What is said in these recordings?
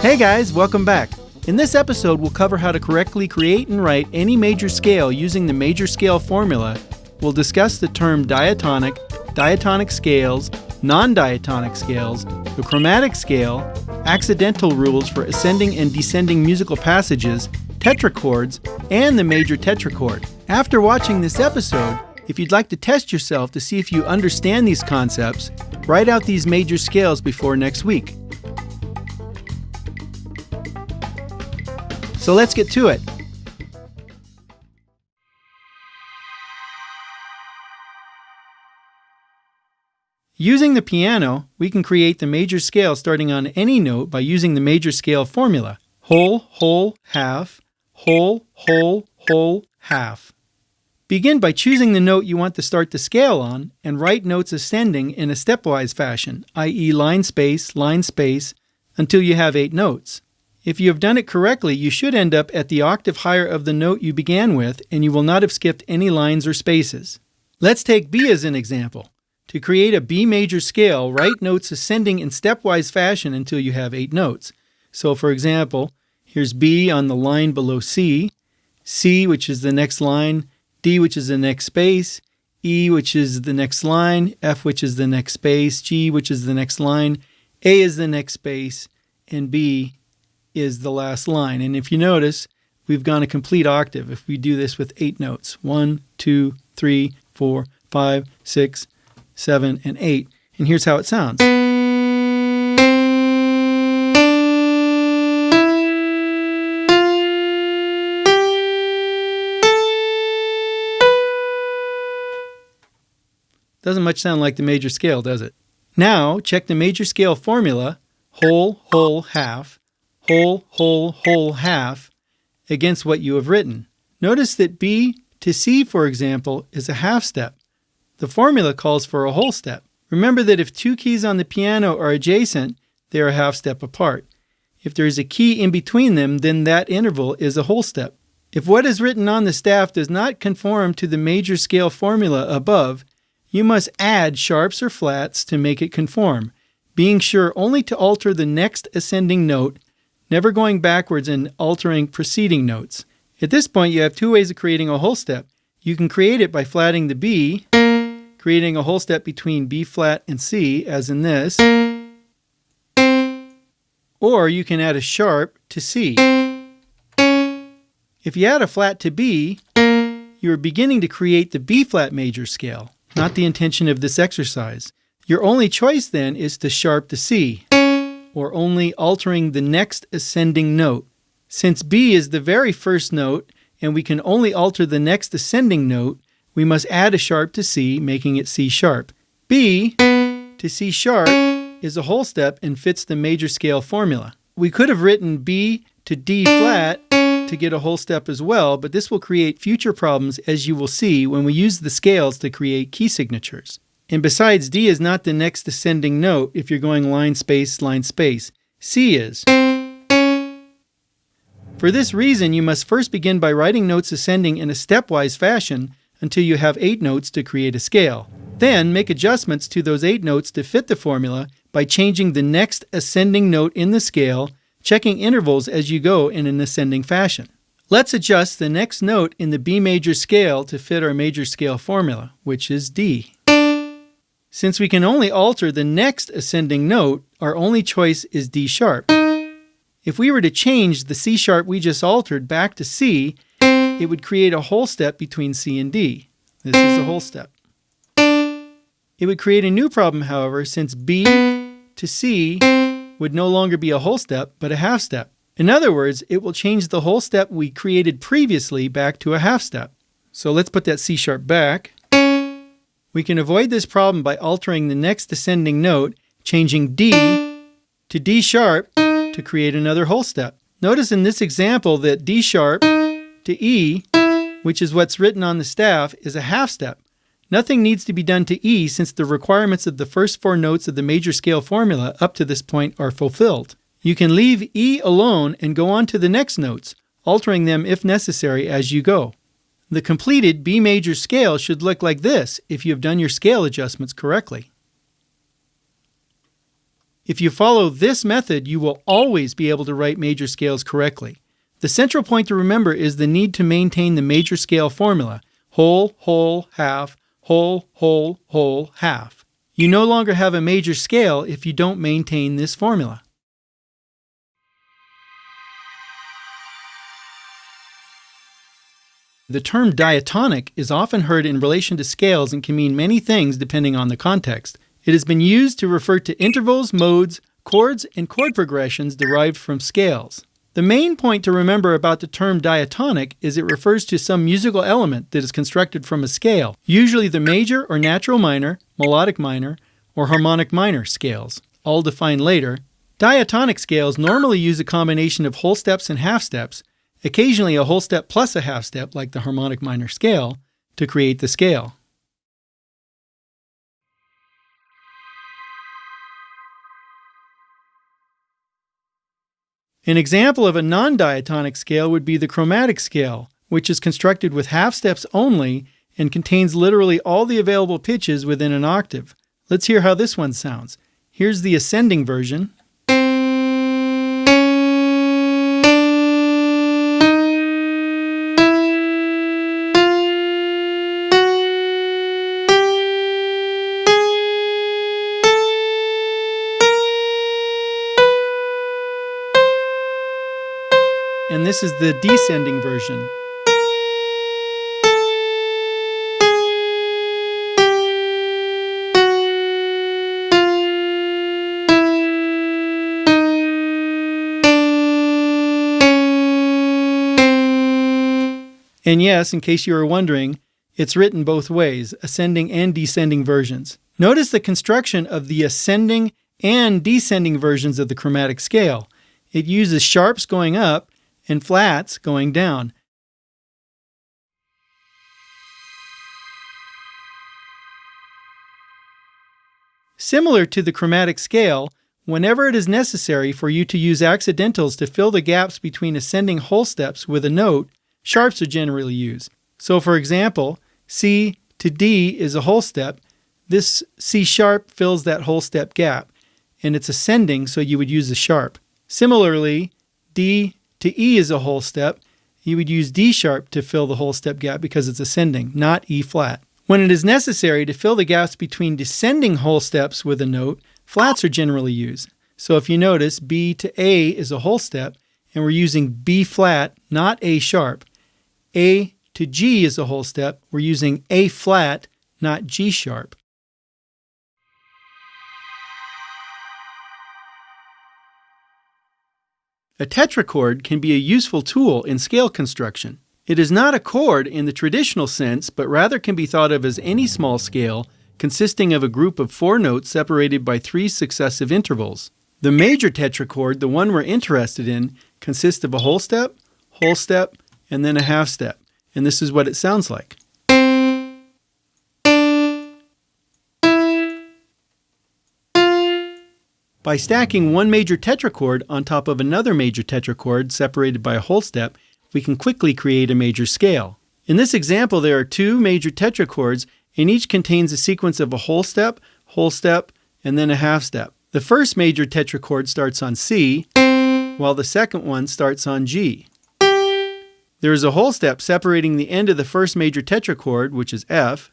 Hey guys, welcome back. In this episode, we'll cover how to correctly create and write any major scale using the major scale formula. We'll discuss the term diatonic, diatonic scales, non-diatonic scales, the chromatic scale, accidental rules for ascending and descending musical passages, tetrachords, and the major tetrachord. After watching this episode, if you'd like to test yourself to see if you understand these concepts, write out these major scales before next week. So let's get to it. Using the piano, we can create the major scale starting on any note by using the major scale formula. Whole, whole, half, whole, whole, whole, half. Begin by choosing the note you want to start the scale on and write notes ascending in a stepwise fashion, i.e. line space, until you have 8 notes. If you have done it correctly, you should end up at the octave higher of the note you began with, and you will not have skipped any lines or spaces. Let's take B as an example. To create a B major scale, write notes ascending in stepwise fashion until you have 8 notes. So for example, here's B on the line below C, C which is the next line, D which is the next space, E which is the next line, F which is the next space, G which is the next line, A is the next space, and B is the last line. And if you notice, we've gone a complete octave if we do this with 8 notes. 1, 2, 3, 4, 5, 6, 7, and 8. And here's how it sounds. Doesn't much sound like the major scale, does it? Now, check the major scale formula, whole, whole, half, whole, whole, whole, half, against what you have written. Notice that B to C, for example, is a half step. The formula calls for a whole step. Remember that if 2 keys on the piano are adjacent, they are a half step apart. If there is a key in between them, then that interval is a whole step. If what is written on the staff does not conform to the major scale formula above, you must add sharps or flats to make it conform, being sure only to alter the next ascending note, never going backwards and altering preceding notes. At this point, you have 2 ways of creating a whole step. You can create it by flatting the B, creating a whole step between B flat and C, as in this, or you can add a sharp to C. If you add a flat to B, you are beginning to create the B flat major scale, not the intention of this exercise. Your only choice then is to sharp to C, or only altering the next ascending note. Since B is the very first note, and we can only alter the next ascending note, we must add a sharp to C, making it C sharp. B to C sharp is a whole step and fits the major scale formula. We could have written B to D flat to get a whole step as well, but this will create future problems, as you will see when we use the scales to create key signatures. And besides, D is not the next ascending note if you're going line space, C is. For this reason, you must first begin by writing notes ascending in a stepwise fashion until you have 8 notes to create a scale. Then make adjustments to those 8 notes to fit the formula by changing the next ascending note in the scale, checking intervals as you go in an ascending fashion. Let's adjust the next note in the B major scale to fit our major scale formula, which is D. Since we can only alter the next ascending note, our only choice is D sharp. If we were to change the C sharp we just altered back to C, it would create a whole step between C and D. This is a whole step. It would create a new problem, however, since B to C would no longer be a whole step, but a half step. In other words, it will change the whole step we created previously back to a half step. So let's put that C sharp back. We can avoid this problem by altering the next ascending note, changing D to D sharp to create another whole step. Notice in this example that D sharp to E, which is what's written on the staff, is a half step. Nothing needs to be done to E since the requirements of the first 4 notes of the major scale formula up to this point are fulfilled. You can leave E alone and go on to the next notes, altering them if necessary as you go. The completed B major scale should look like this if you have done your scale adjustments correctly. If you follow this method, you will always be able to write major scales correctly. The central point to remember is the need to maintain the major scale formula: whole, whole, half, whole, whole, whole, half. You no longer have a major scale if you don't maintain this formula. The term diatonic is often heard in relation to scales and can mean many things depending on the context. It has been used to refer to intervals, modes, chords, and chord progressions derived from scales. The main point to remember about the term diatonic is it refers to some musical element that is constructed from a scale, usually the major or natural minor, melodic minor, or harmonic minor scales, all defined later. Diatonic scales normally use a combination of whole steps and half steps, occasionally a whole step plus a half step like the harmonic minor scale, to create the scale. An example of a non-diatonic scale would be the chromatic scale, which is constructed with half steps only and contains literally all the available pitches within an octave. Let's hear how this one sounds. Here's the ascending version. And this is the descending version. And yes, in case you were wondering, it's written both ways, ascending and descending versions. Notice the construction of the ascending and descending versions of the chromatic scale. It uses sharps going up and flats going down. Similar to the chromatic scale, whenever it is necessary for you to use accidentals to fill the gaps between ascending whole steps with a note, sharps are generally used. So for example, C to D is a whole step. This C sharp fills that whole step gap, and it's ascending, so you would use a sharp. Similarly, D to E is a whole step. You would use D sharp to fill the whole step gap because it's ascending, not E flat. When it is necessary to fill the gaps between descending whole steps with a note, flats are generally used. So if you notice, B to A is a whole step, and we're using B flat, not A sharp. A to G is a whole step. We're using A flat, not G sharp. A tetrachord can be a useful tool in scale construction. It is not a chord in the traditional sense, but rather can be thought of as any small scale consisting of a group of 4 notes separated by 3 successive intervals. The major tetrachord, the one we're interested in, consists of a whole step, and then a half step. And this is what it sounds like. By stacking one major tetrachord on top of another major tetrachord separated by a whole step, we can quickly create a major scale. In this example, there are 2 major tetrachords, and each contains a sequence of a whole step, and then a half step. The first major tetrachord starts on C, while the second one starts on G. There is a whole step separating the end of the first major tetrachord, which is F,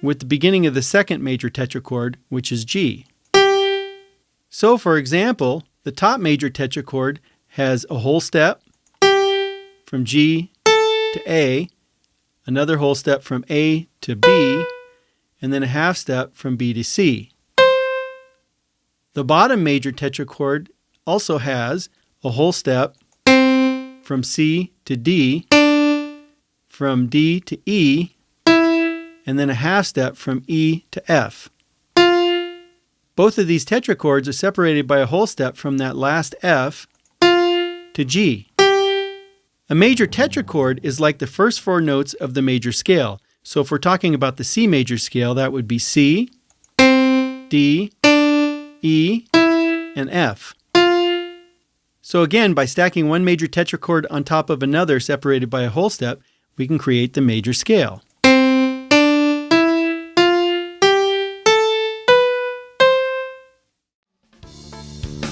with the beginning of the second major tetrachord, which is G. So, for example, the top major tetrachord has a whole step from G to A, another whole step from A to B, and then a half step from B to C. The bottom major tetrachord also has a whole step from C to D, from D to E, and then a half step from E to F. Both of these tetrachords are separated by a whole step from that last F to G. A major tetrachord is like the first 4 notes of the major scale. So if we're talking about the C major scale, that would be C, D, E, and F. So again, by stacking one major tetrachord on top of another separated by a whole step, we can create the major scale.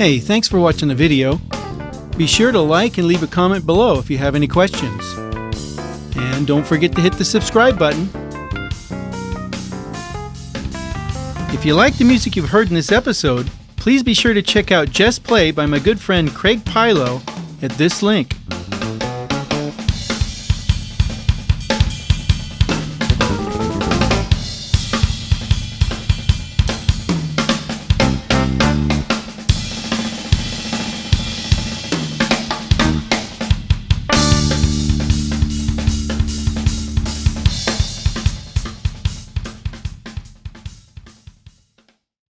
Hey, thanks for watching the video. Be sure to like and leave a comment below if you have any questions. And don't forget to hit the subscribe button. If you like the music you've heard in this episode, please be sure to check out Just Play by my good friend Craig Pilo at this link.